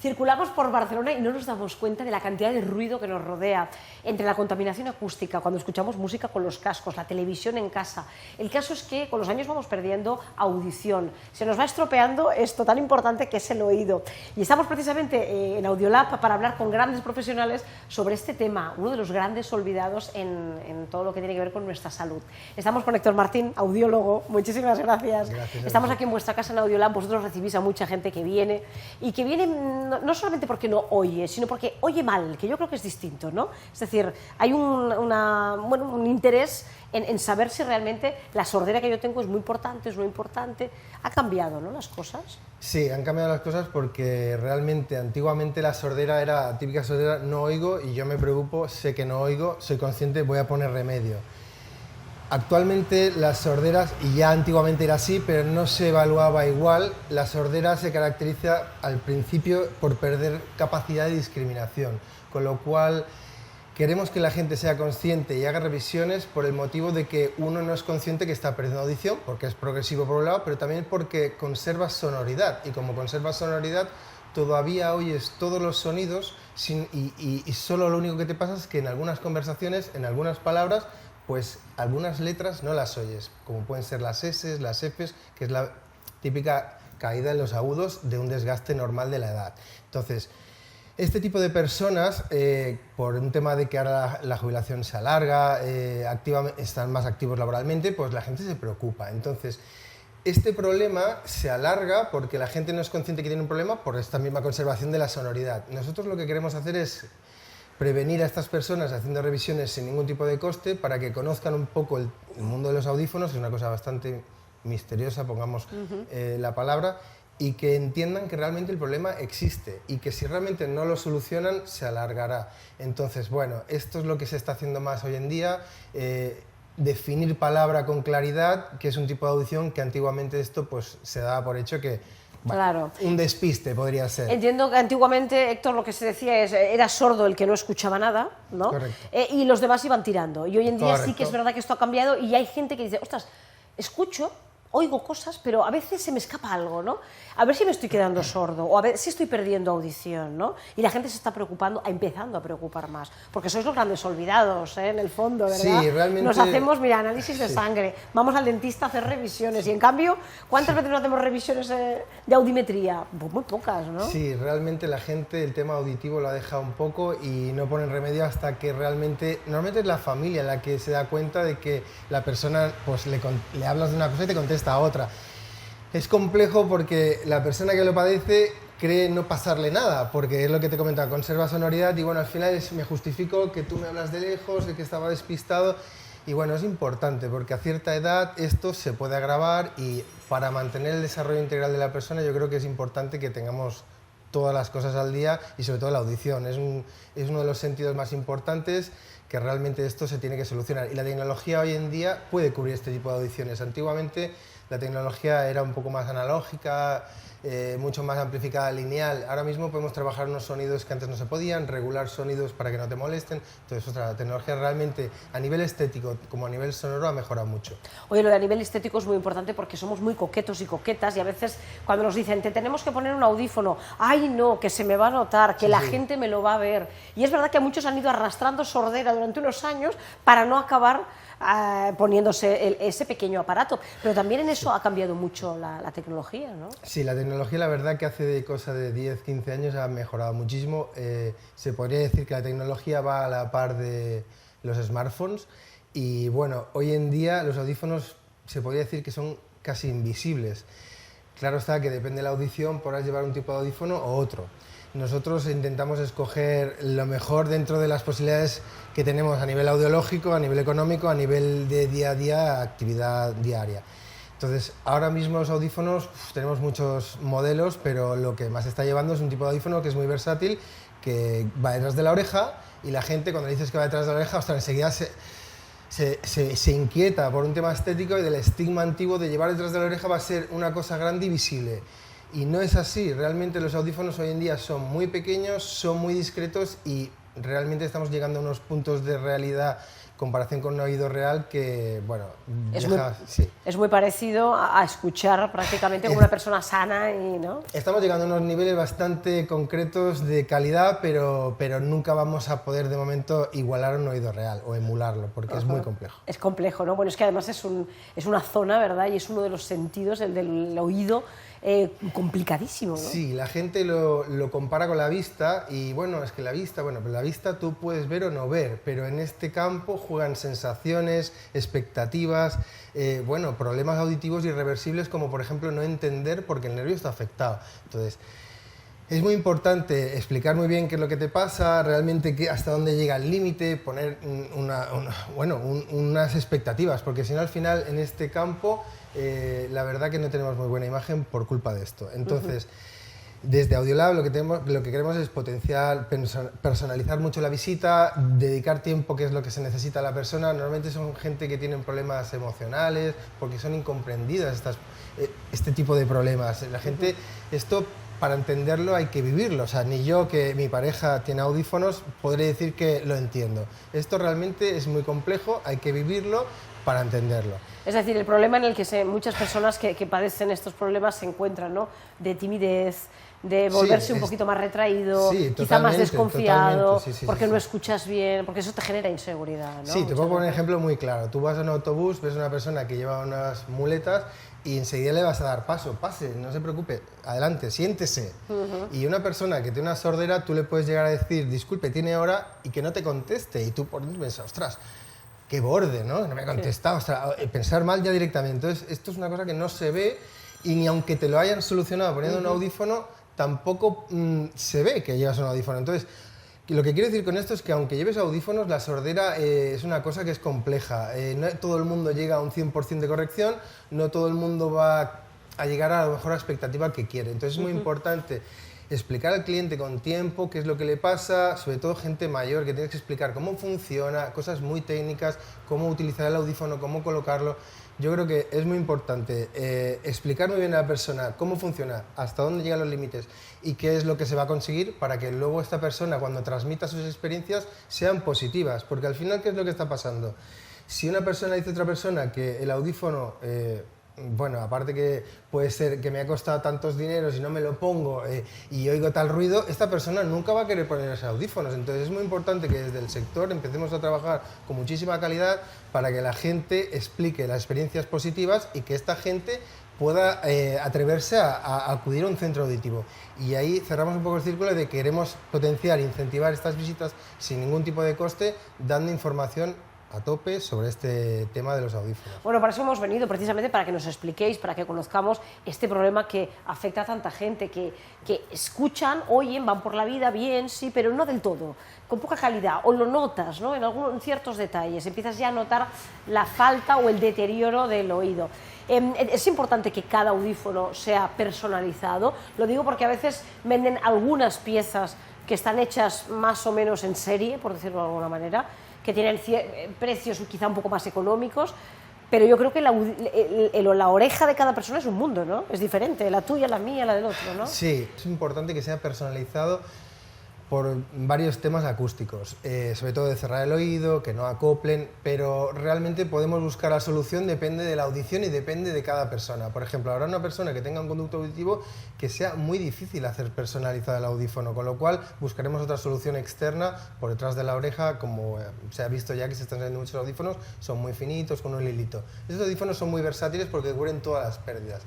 Circulamos por Barcelona y no nos damos cuenta de la cantidad de ruido que nos rodea, entre la contaminación acústica, cuando escuchamos música con los cascos, la televisión en casa. El caso es que con los años vamos perdiendo audición, se nos va estropeando esto tan importante que es el oído. Y estamos precisamente en Audiolab para hablar con grandes profesionales sobre este tema, uno de los grandes olvidados en todo lo que tiene que ver con nuestra salud. Estamos con Héctor Martín, audiólogo. Muchísimas gracias. Estamos aquí en vuestra casa en Audiolab. Vosotros recibís a mucha gente que viene y que viene no solamente porque no oye, sino porque oye mal, que yo creo que es distinto, ¿no? Es decir, hay un interés en saber si realmente la sordera que yo tengo es muy importante, es no importante. Ha cambiado, ¿no?, las cosas. Sí, han cambiado las cosas porque realmente antiguamente la sordera era típica sordera, no oigo y yo me preocupo, sé que no oigo, soy consciente, voy a poner remedio. Actualmente las sorderas, y ya antiguamente era así, pero no se evaluaba igual, la sordera se caracteriza al principio por perder capacidad de discriminación, con lo cual queremos que la gente sea consciente y haga revisiones por el motivo de que uno no es consciente que está perdiendo audición, porque es progresivo por un lado, pero también porque conservas sonoridad, y como conservas sonoridad todavía oyes todos los sonidos y solo lo único que te pasa es que en algunas conversaciones, en algunas palabras, pues algunas letras no las oyes, como pueden ser las S, las Fs, que es la típica caída en los agudos de un desgaste normal de la edad. Entonces, este tipo de personas, por un tema de que ahora la jubilación se alarga, están más activos laboralmente, pues la gente se preocupa. Entonces, este problema se alarga porque la gente no es consciente que tiene un problema por esta misma conservación de la sonoridad. Nosotros lo que queremos hacer es prevenir a estas personas haciendo revisiones sin ningún tipo de coste para que conozcan un poco el mundo de los audífonos, es una cosa bastante misteriosa, pongamos la palabra, y que entiendan que realmente el problema existe y que si realmente no lo solucionan se alargará. Entonces, bueno, esto es lo que se está haciendo más hoy en día, definir palabra con claridad, que es un tipo de audición que antiguamente esto pues se daba por hecho que Claro. un despiste podría ser. Entiendo que antiguamente, Héctor, lo que se decía es era sordo el que no escuchaba nada, ¿no? Correcto. Y los demás iban tirando. Y hoy en día Correcto. sí que es verdad que esto ha cambiado y hay gente que dice, ostras, escucho, oigo cosas, pero a veces se me escapa algo, ¿no? A ver si me estoy quedando sordo o a ver si estoy perdiendo audición, ¿no? Y la gente se está preocupando, empezando a preocupar más, porque sois los grandes olvidados, ¿eh?, en el fondo, ¿verdad? Sí, realmente. Nos hacemos, mira, análisis de sangre, vamos al dentista a hacer revisiones y en cambio, ¿cuántas veces no hacemos revisiones de audimetría? Pues muy pocas, ¿no? Sí, realmente la gente el tema auditivo lo ha dejado un poco y no ponen remedio hasta que realmente, normalmente es la familia la que se da cuenta de que la persona, pues le hablas de una cosa y te contesta a otra. Es complejo porque la persona que lo padece cree no pasarle nada, porque es lo que te comentaba, conserva sonoridad y bueno, al final me justifico que tú me hablas de lejos, de que estaba despistado y bueno, es importante porque a cierta edad esto se puede agravar y para mantener el desarrollo integral de la persona yo creo que es importante que tengamos todas las cosas al día y sobre todo la audición, es uno de los sentidos más importantes que realmente esto se tiene que solucionar y la tecnología hoy en día puede cubrir este tipo de audiciones. Antiguamente la tecnología era un poco más analógica, mucho más amplificada, lineal. Ahora mismo podemos trabajar unos sonidos que antes no se podían, regular sonidos para que no te molesten. Entonces, la tecnología realmente a nivel estético como a nivel sonoro ha mejorado mucho. Oye, lo de a nivel estético es muy importante porque somos muy coquetos y coquetas y a veces cuando nos dicen, te tenemos que poner un audífono, ay no, que se me va a notar, que la gente me lo va a ver. Y es verdad que muchos han ido arrastrando sordera durante unos años para no acabar poniéndose ese pequeño aparato, pero también en eso ha cambiado mucho la tecnología, ¿no? Sí, la tecnología la verdad que hace cosa de 10, 15 años ha mejorado muchísimo. Se podría decir que la tecnología va a la par de los smartphones y bueno, hoy en día los audífonos se podría decir que son casi invisibles. Claro está que depende de la audición, podrás llevar un tipo de audífono o otro. Nosotros intentamos escoger lo mejor dentro de las posibilidades que tenemos a nivel audiológico, a nivel económico, a nivel de día a día, actividad diaria. Entonces, ahora mismo los audífonos, tenemos muchos modelos, pero lo que más se está llevando es un tipo de audífono que es muy versátil, que va detrás de la oreja y la gente cuando le dices que va detrás de la oreja, ostras, enseguida se inquieta por un tema estético y del estigma antiguo de llevar detrás de la oreja va a ser una cosa grande y visible. Y no es así, realmente los audífonos hoy en día son muy pequeños, son muy discretos y realmente estamos llegando a unos puntos de realidad comparación con un oído real que, bueno, sí. Es muy parecido a escuchar prácticamente como una persona sana y, ¿no? Estamos llegando a unos niveles bastante concretos de calidad, pero nunca vamos a poder de momento igualar un oído real o emularlo, porque es muy complejo. Es complejo, ¿no? Bueno, es que además es una zona, ¿verdad? Y es uno de los sentidos, el del oído, complicadísimo, ¿no? Sí, la gente lo compara con la vista y bueno, es que la vista tú puedes ver o no ver, pero en este campo juegan sensaciones, expectativas, problemas auditivos irreversibles como por ejemplo no entender porque el nervio está afectado. Entonces, es muy importante explicar muy bien qué es lo que te pasa, realmente hasta dónde llega el límite, poner unas expectativas, porque si no al final en este campo la verdad que no tenemos muy buena imagen por culpa de esto. Entonces, desde Audiolab lo que queremos es potenciar, personalizar mucho la visita, dedicar tiempo, que es lo que se necesita a la persona. Normalmente son gente que tienen problemas emocionales, porque son incomprendidas este tipo de problemas. La gente, esto para entenderlo hay que vivirlo, o sea, ni yo que mi pareja tiene audífonos podré decir que lo entiendo. Esto realmente es muy complejo, hay que vivirlo para entenderlo. Es decir, el problema en el que muchas personas que padecen estos problemas se encuentran, ¿no? De timidez, de volverse un poquito más retraído, quizá más desconfiado, porque no escuchas bien, porque eso te genera inseguridad, ¿no? Sí, te puedo poner un ejemplo muy claro. Tú vas a un autobús, ves a una persona que lleva unas muletas y enseguida le vas a dar paso, pase, no se preocupe, adelante, siéntese. Y una persona que tiene una sordera, tú le puedes llegar a decir, disculpe, tiene hora, y que no te conteste, y tú por dentro piensas, ostras, qué borde, ¿no? No me ha contestado, o sea, pensar mal ya directamente. Entonces, esto es una cosa que no se ve y ni aunque te lo hayan solucionado poniendo un audífono, tampoco se ve que llevas un audífono. Entonces, lo que quiero decir con esto es que aunque lleves audífonos, la sordera es una cosa que es compleja. No todo el mundo llega a un 100% de corrección, no todo el mundo va a llegar a la mejor expectativa que quiere. Entonces, es muy importante explicar al cliente con tiempo qué es lo que le pasa, sobre todo gente mayor que tiene que explicar cómo funciona, cosas muy técnicas, cómo utilizar el audífono, cómo colocarlo. Yo creo que es muy importante explicar muy bien a la persona cómo funciona, hasta dónde llegan los límites y qué es lo que se va a conseguir para que luego esta persona cuando transmita sus experiencias sean positivas, porque al final ¿qué es lo que está pasando? Si una persona dice a otra persona que el audífono aparte que puede ser que me ha costado tantos dineros y no me lo pongo y oigo tal ruido, esta persona nunca va a querer ponerse audífonos. Entonces es muy importante que desde el sector empecemos a trabajar con muchísima calidad para que la gente explique las experiencias positivas y que esta gente pueda atreverse a acudir a un centro auditivo. Y ahí cerramos un poco el círculo de que queremos potenciar e incentivar estas visitas sin ningún tipo de coste, dando información a tope sobre este tema de los audífonos. Bueno, para eso hemos venido, precisamente para que nos expliquéis, para que conozcamos este problema que afecta a tanta gente, que escuchan, oyen, van por la vida bien, sí, pero no del todo, con poca calidad, o lo notas, ¿no? En ciertos detalles, empiezas ya a notar la falta o el deterioro del oído. Es importante que cada audífono sea personalizado, lo digo porque a veces venden algunas piezas que están hechas más o menos en serie, por decirlo de alguna manera, que tienen precios quizá un poco más económicos, pero yo creo que la oreja de cada persona es un mundo, ¿no? Es diferente, la tuya, la mía, la del otro, ¿no? Sí, es importante que sea personalizado por varios temas acústicos, sobre todo de cerrar el oído, que no acoplen, pero realmente podemos buscar la solución, depende de la audición y depende de cada persona. Por ejemplo, habrá una persona que tenga un conducto auditivo que sea muy difícil hacer personalizado el audífono, con lo cual buscaremos otra solución externa por detrás de la oreja, como se ha visto ya que se están saliendo muchos audífonos, son muy finitos, con un hilito. Estos audífonos son muy versátiles porque cubren todas las pérdidas.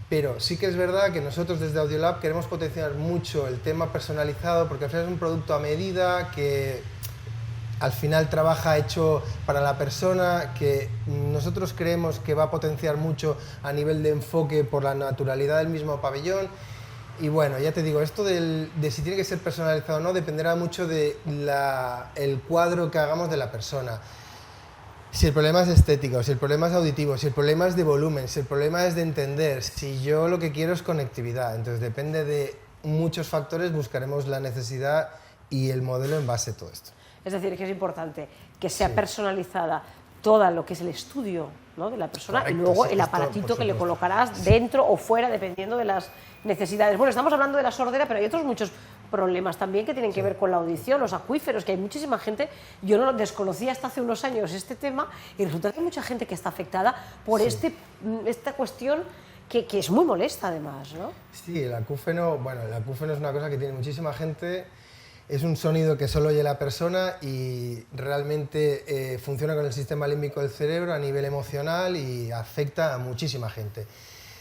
Pero sí que es verdad que nosotros desde Audiolab queremos potenciar mucho el tema personalizado porque al final es un producto a medida que al final trabaja hecho para la persona, que nosotros creemos que va a potenciar mucho a nivel de enfoque por la naturalidad del mismo pabellón. Y bueno, ya te digo, esto de si tiene que ser personalizado o no dependerá mucho del cuadro que hagamos de la persona. Si el problema es estético, si el problema es auditivo, si el problema es de volumen, si el problema es de entender, si yo lo que quiero es conectividad. Entonces depende de muchos factores, buscaremos la necesidad y el modelo en base a todo esto. Es decir, que es importante que sea personalizada todo lo que es el estudio, ¿no?, de la persona. Correcto, y luego el aparatito que le colocarás dentro o fuera, dependiendo de las necesidades. Bueno, estamos hablando de la sordera, pero hay otros muchos problemas también que tienen que ver con la audición, los acuíferos, que hay muchísima gente, yo no lo desconocía hasta hace unos años este tema, y resulta que hay mucha gente que está afectada por esta cuestión que es muy molesta además, ¿no? Sí, el acúfeno, bueno, el acúfeno es una cosa que tiene muchísima gente. Es un sonido que solo oye la persona y realmente funciona con el sistema límbico del cerebro a nivel emocional y afecta a muchísima gente.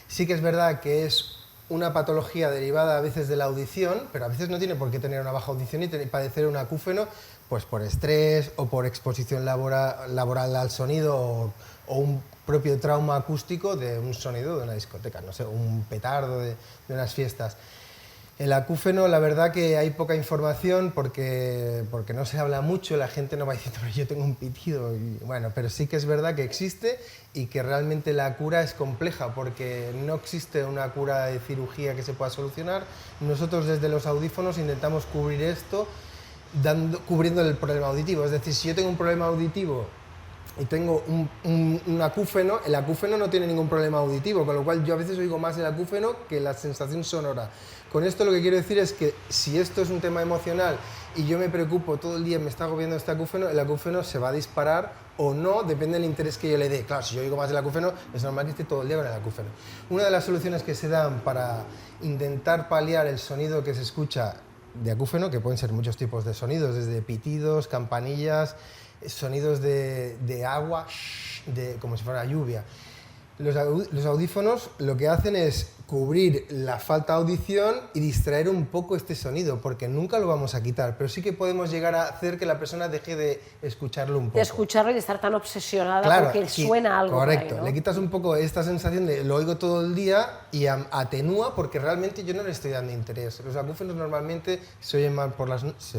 Sí que es verdad que es una patología derivada a veces de la audición, pero a veces no tiene por qué tener una baja audición y padecer un acúfeno pues por estrés o por exposición laboral al sonido o un propio trauma acústico de un sonido de una discoteca, no sé, un petardo de unas fiestas. El acúfeno, la verdad que hay poca información porque no se habla mucho, la gente no va diciendo, pero yo tengo un pitido, y, bueno, pero sí que es verdad que existe y que realmente la cura es compleja porque no existe una cura de cirugía que se pueda solucionar. Nosotros desde los audífonos intentamos cubrir esto cubriendo el problema auditivo, es decir, si yo tengo un problema auditivo y tengo un acúfeno, el acúfeno no tiene ningún problema auditivo, con lo cual yo a veces oigo más el acúfeno que la sensación sonora. Con esto lo que quiero decir es que si esto es un tema emocional y yo me preocupo todo el día, me está agobiando este acúfeno, el acúfeno se va a disparar o no, depende del interés que yo le dé. Claro, si yo oigo más el acúfeno, es normal que esté todo el día con el acúfeno. Una de las soluciones que se dan para intentar paliar el sonido que se escucha de acúfeno, que pueden ser muchos tipos de sonidos, desde pitidos, campanillas, sonidos de agua, como si fuera lluvia. Los audífonos lo que hacen es cubrir la falta de audición y distraer un poco este sonido, porque nunca lo vamos a quitar, pero sí que podemos llegar a hacer que la persona deje de escucharlo un poco. De escucharlo y de estar tan obsesionada claro, porque suena algo. Correcto, por ahí, ¿no? Le quitas un poco esta sensación de lo oigo todo el día y atenúa porque realmente yo no le estoy dando interés. Los acúfenos normalmente se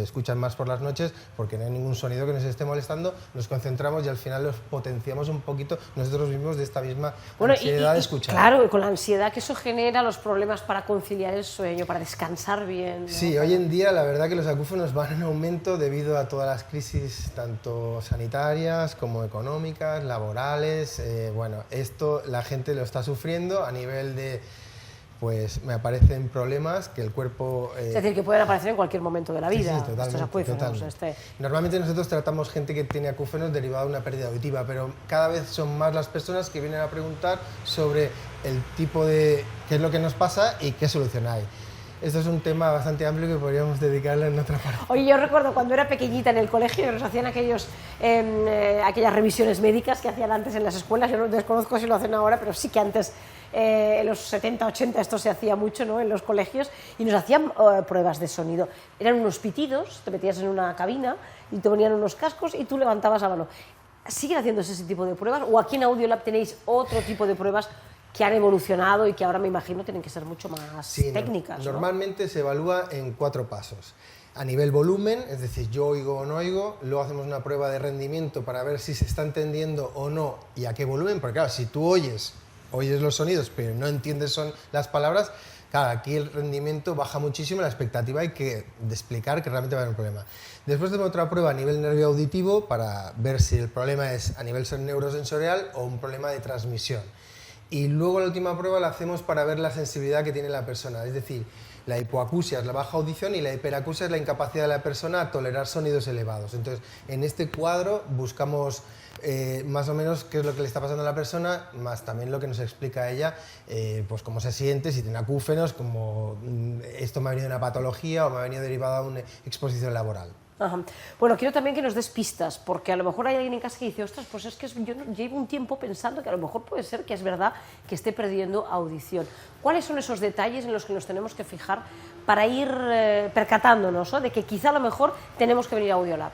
escuchan más por las noches porque no hay ningún sonido que nos esté molestando, nos concentramos y al final los potenciamos un poquito nosotros mismos de esta misma ansiedad de escuchar. Claro, y con la ansiedad que eso genera, los problemas para conciliar el sueño, para descansar bien, ¿no? Sí, hoy en día la verdad que los acúfenos van en aumento debido a todas las crisis, tanto sanitarias como económicas, laborales. Bueno, esto la gente lo está sufriendo a nivel de, pues me aparecen problemas que el cuerpo... Es decir, que pueden aparecer en cualquier momento de la vida, sí, totalmente, estos acúfenos. Totalmente. Normalmente nosotros tratamos gente que tiene acúfenos derivado de una pérdida auditiva, pero cada vez son más las personas que vienen a preguntar sobre el tipo de qué es lo que nos pasa y qué solución hay. Esto es un tema bastante amplio que podríamos dedicarle en otra parte. Oye, yo recuerdo cuando era pequeñita en el colegio, nos hacían aquellas revisiones médicas que hacían antes en las escuelas. Yo no desconozco si lo hacen ahora, pero sí que antes, en los 70, 80, esto se hacía mucho, ¿no?, en los colegios, y nos hacían pruebas de sonido. Eran unos pitidos, te metías en una cabina y te ponían unos cascos y tú levantabas la mano. ¿Siguen haciéndose ese tipo de pruebas? ¿O aquí en Audiolab tenéis otro tipo de pruebas que han evolucionado y que ahora me imagino tienen que ser mucho más técnicas, ¿no? Normalmente se evalúa en 4 pasos. A nivel volumen, es decir, yo oigo o no oigo, luego hacemos una prueba de rendimiento para ver si se está entendiendo o no y a qué volumen, porque claro, si tú oyes los sonidos pero no entiendes las palabras, claro, aquí el rendimiento baja muchísimo, la expectativa hay que explicar que realmente va a haber un problema. Después hacemos otra prueba a nivel nervio auditivo para ver si el problema es a nivel neurosensorial o un problema de transmisión. Y luego la última prueba la hacemos para ver la sensibilidad que tiene la persona, es decir, la hipoacusia es la baja audición y la hiperacusia es la incapacidad de la persona a tolerar sonidos elevados. Entonces, en este cuadro buscamos más o menos qué es lo que le está pasando a la persona, más también lo que nos explica ella, pues cómo se siente, si tiene acúfenos, como esto me ha venido de una patología o me ha venido derivado de una exposición laboral. Ajá. Bueno, quiero también que nos des pistas, porque a lo mejor hay alguien en casa que dice, ostras, pues es que yo llevo un tiempo pensando que a lo mejor puede ser que es verdad que esté perdiendo audición. ¿Cuáles son esos detalles en los que nos tenemos que fijar para ir percatándonos, ¿no?, de que quizá a lo mejor tenemos que venir a Audiolab?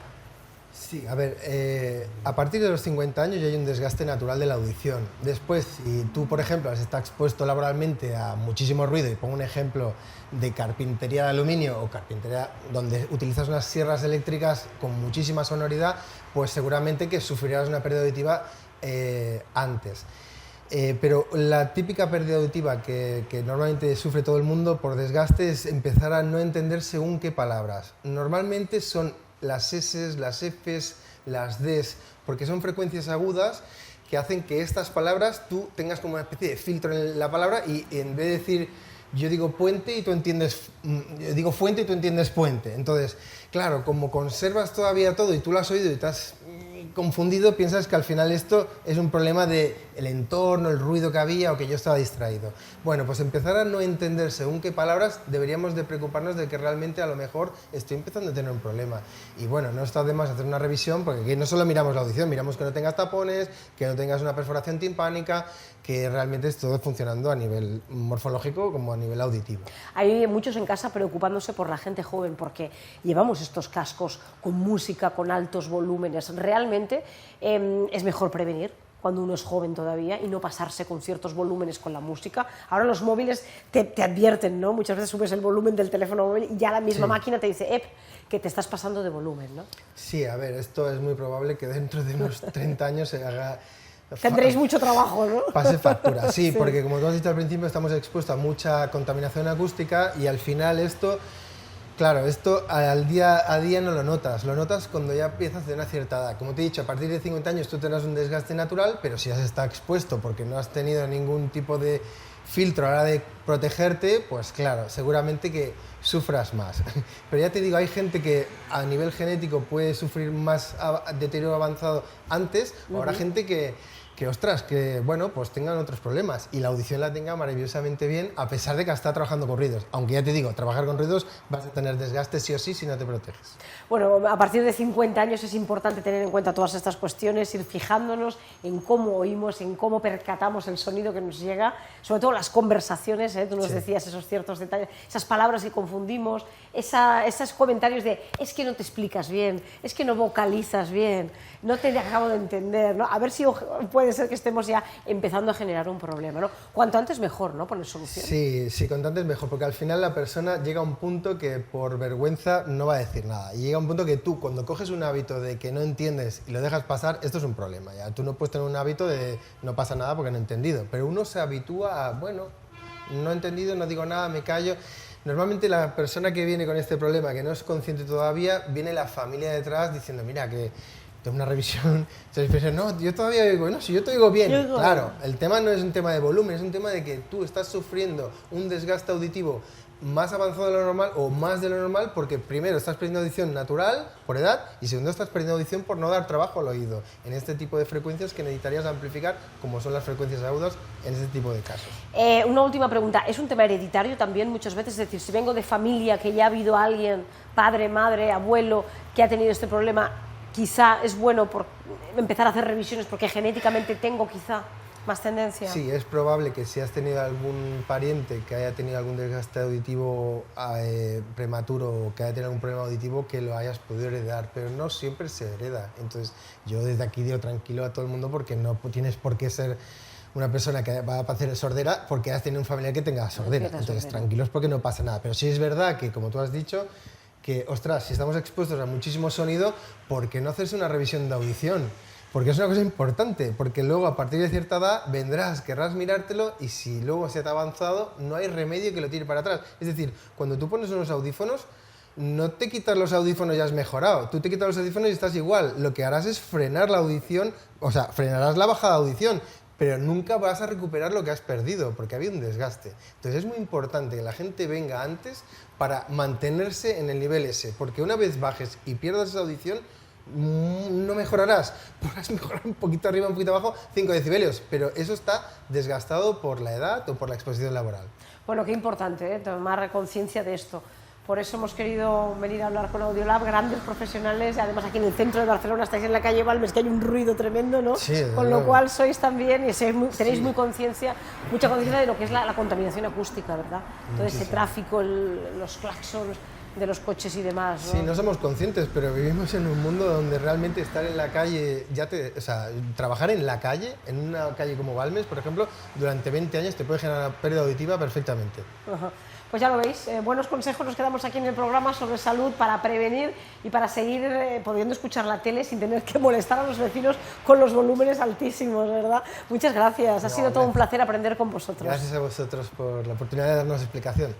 Sí, a ver, a partir de los 50 años ya hay un desgaste natural de la audición. Después, si tú, por ejemplo, estás expuesto laboralmente a muchísimo ruido, y pongo un ejemplo de carpintería de aluminio o carpintería donde utilizas unas sierras eléctricas con muchísima sonoridad, pues seguramente que sufrirás una pérdida auditiva antes. Pero la típica pérdida auditiva que normalmente sufre todo el mundo por desgaste es empezar a no entender según qué palabras. Normalmente son las S, las Fs, las Ds, porque son frecuencias agudas que hacen que estas palabras tú tengas como una especie de filtro en la palabra y en vez de decir yo digo puente y tú entiendes, yo digo fuente y tú entiendes puente. Entonces, claro, como conservas todavía todo y tú lo has oído y te has confundido, piensas que al final esto es un problema del entorno, el ruido que había o que yo estaba distraído. Bueno, pues empezar a no entender según qué palabras, deberíamos de preocuparnos de que realmente a lo mejor estoy empezando a tener un problema. Y bueno, no está de más hacer una revisión, porque aquí no solo miramos la audición, miramos que no tengas tapones, que no tengas una perforación timpánica, que realmente es todo funcionando a nivel morfológico como a nivel auditivo. Hay muchos en casa preocupándose por la gente joven porque llevamos estos cascos con música, con altos volúmenes. Realmente es mejor prevenir cuando uno es joven todavía y no pasarse con ciertos volúmenes con la música. Ahora los móviles te advierten, ¿no? Muchas veces subes el volumen del teléfono móvil y ya la misma máquina te dice, que te estás pasando de volumen, ¿no? Sí, a ver, esto es muy probable que dentro de unos 30 años se haga... Tendréis mucho trabajo, ¿no? Pase factura, sí, porque como tú has dicho al principio, estamos expuestos a mucha contaminación acústica y al final esto, claro, esto al día a día no lo notas cuando ya empiezas de una cierta edad. Como te he dicho, a partir de 50 años tú tendrás un desgaste natural, pero si has estado expuesto porque no has tenido ningún tipo de filtro a la hora de protegerte, pues claro, seguramente que sufras más. Pero ya te digo, hay gente que a nivel genético puede sufrir más deterioro avanzado antes, o habrá gente que ostras, que bueno, pues tengan otros problemas y la audición la tenga maravillosamente bien a pesar de que está trabajando con ruidos. Aunque ya te digo, trabajar con ruidos vas a tener desgaste sí o sí si no te proteges. Bueno, a partir de 50 años es importante tener en cuenta todas estas cuestiones, ir fijándonos en cómo oímos, en cómo percatamos el sonido que nos llega, sobre todo las conversaciones, tú nos decías esos ciertos detalles, esas palabras que confundimos, esos comentarios de es que no te explicas bien, es que no vocalizas bien, no te acabo de entender, ¿no? A ver si puede ser que estemos ya empezando a generar un problema, ¿no? Cuanto antes mejor, ¿no? Poner solución. Sí, cuanto antes mejor, porque al final la persona llega a un punto que por vergüenza no va a decir nada. Y llega a un punto que tú, cuando coges un hábito de que no entiendes y lo dejas pasar, esto es un problema. Ya tú no puedes tener un hábito de no pasa nada porque no he entendido. Pero uno se habitúa a, bueno, no he entendido, no digo nada, me callo. Normalmente la persona que viene con este problema, que no es consciente todavía, viene la familia detrás diciendo, mira, que tengo una revisión, no, yo todavía oigo, bueno, si yo te oigo bien, claro, el tema no es un tema de volumen, es un tema de que tú estás sufriendo un desgaste auditivo más avanzado de lo normal o más de lo normal porque primero estás perdiendo audición natural por edad y segundo estás perdiendo audición por no dar trabajo al oído en este tipo de frecuencias que necesitarías amplificar como son las frecuencias agudas en este tipo de casos. Una última pregunta, ¿es un tema hereditario también muchas veces? Es decir, si vengo de familia que ya ha habido alguien, padre, madre, abuelo, que ha tenido este problema, quizá es bueno empezar a hacer revisiones porque genéticamente tengo quizá más tendencia. Sí, es probable que si has tenido algún pariente que haya tenido algún desgaste auditivo prematuro o que haya tenido algún problema auditivo que lo hayas podido heredar, pero no siempre se hereda. Entonces yo desde aquí digo tranquilo a todo el mundo porque no tienes por qué ser una persona que va a padecer sordera porque has tenido un familiar que tenga sordera. Entonces tranquilos porque no pasa nada. Pero sí es verdad que, como tú has dicho, que, ostras, si estamos expuestos a muchísimo sonido, ¿por qué no hacerse una revisión de audición? Porque es una cosa importante, porque luego a partir de cierta edad vendrás, querrás mirártelo y si luego se te ha avanzado, no hay remedio que lo tire para atrás. Es decir, cuando tú pones unos audífonos, no te quitas los audífonos y has mejorado, tú te quitas los audífonos y estás igual. Lo que harás es frenar la audición, o sea, frenarás la bajada de audición, pero nunca vas a recuperar lo que has perdido, porque había un desgaste. Entonces es muy importante que la gente venga antes para mantenerse en el nivel ese, porque una vez bajes y pierdas esa audición, no mejorarás, podrás mejorar un poquito arriba, un poquito abajo, 5 decibelios, pero eso está desgastado por la edad o por la exposición laboral. Bueno, qué importante, tomar conciencia de esto. Por eso hemos querido venir a hablar con Audiolab, grandes profesionales, además aquí en el centro de Barcelona, estáis en la calle Balmes, que hay un ruido tremendo, ¿no? Sí, con lo cual sois también, y tenéis mucha conciencia de lo que es la contaminación acústica, ¿verdad? Todo ese tráfico, los claxons de los coches y demás, ¿no? Sí, no somos conscientes, pero vivimos en un mundo donde realmente estar en la calle, trabajar en la calle, en una calle como Balmes, por ejemplo, durante 20 años te puede generar pérdida auditiva perfectamente. Ajá. Pues ya lo veis, buenos consejos nos quedamos aquí en el programa sobre salud para prevenir y para seguir pudiendo escuchar la tele sin tener que molestar a los vecinos con los volúmenes altísimos, ¿verdad? Muchas gracias, ha sido todo un placer aprender con vosotros. Gracias a vosotros por la oportunidad de darnos explicación.